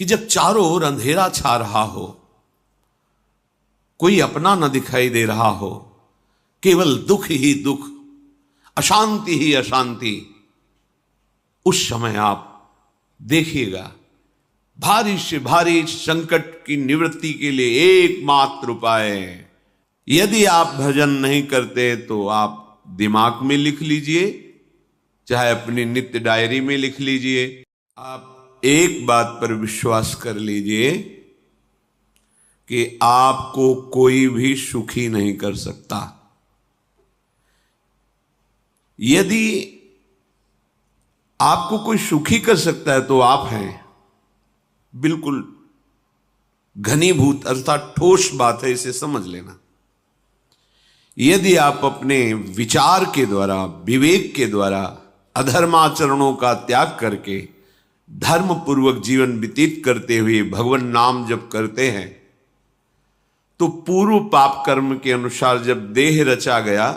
कि जब चारों ओर अंधेरा छा रहा हो, कोई अपना न दिखाई दे रहा हो, केवल दुख ही दुख, अशांति ही अशांति, उस समय आप देखिएगा भारी से भारी संकट की निवृत्ति के लिए एकमात्र उपाय है। यदि आप भजन नहीं करते तो आप दिमाग में लिख लीजिए, चाहे अपनी नित्य डायरी में लिख लीजिए। आप एक बात पर विश्वास कर लीजिए कि आपको कोई भी सुखी नहीं कर सकता। यदि आपको कोई सुखी कर सकता है तो आप हैं। बिल्कुल घनीभूत अर्थात ठोस बात है, इसे समझ लेना। यदि आप अपने विचार के द्वारा, विवेक के द्वारा अधर्माचरणों का त्याग करके धर्म पूर्वक जीवन व्यतीत करते हुए भगवान नाम जप करते हैं, तो पूर्व पाप कर्म के अनुसार जब देह रचा गया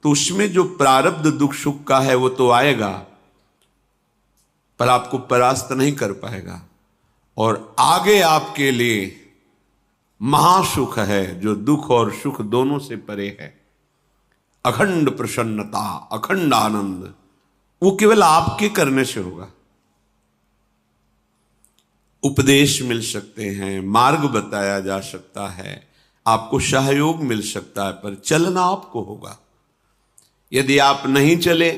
तो उसमें जो प्रारब्ध दुख सुख का है वो तो आएगा, पर आपको परास्त नहीं कर पाएगा। और आगे आपके लिए महासुख है जो दुख और सुख दोनों से परे है। अखंड प्रसन्नता, अखंड आनंद, वो केवल आपके करने से होगा। उपदेश मिल सकते हैं, मार्ग बताया जा सकता है, आपको सहयोग मिल सकता है, पर चलना आपको होगा। यदि आप नहीं चले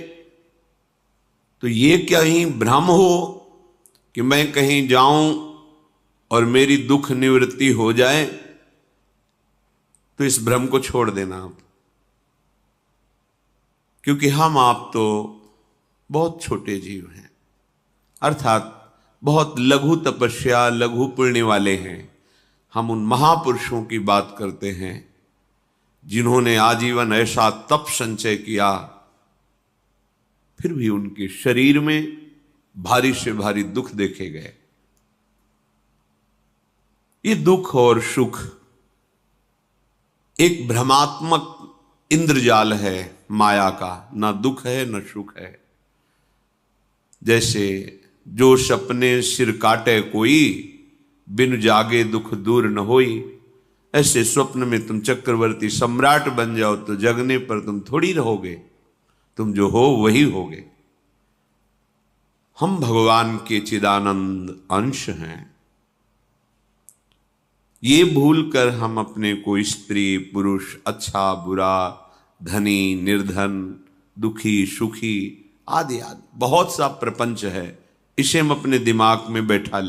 तो ये कहीं भ्रम हो कि मैं कहीं जाऊं और मेरी दुख निवृत्ति हो जाए, तो इस भ्रम को छोड़ देना आप। क्योंकि हम आप तो बहुत छोटे जीव हैं, अर्थात बहुत लघु तपस्या, लघु पुण्य वाले हैं। हम उन महापुरुषों की बात करते हैं जिन्होंने आजीवन ऐसा तप संचय किया, फिर भी उनके शरीर में भारी से भारी दुख देखे गए। ये दुख और सुख एक भ्रमात्मक इंद्रजाल है माया का, ना दुख है न सुख है। जैसे जो सपने सिर काटे कोई, बिन जागे दुख दूर न होई। ऐसे स्वप्न में तुम चक्रवर्ती सम्राट बन जाओ तो जगने पर तुम थोड़ी रहोगे, तुम जो हो वही होगे। हम भगवान के चिदानंद अंश हैं। ये भूलकर हम अपने को स्त्री पुरुष, अच्छा बुरा, धनी निर्धन, दुखी सुखी आदि आदि बहुत सा प्रपंच है, इसे हम अपने दिमाग में बैठा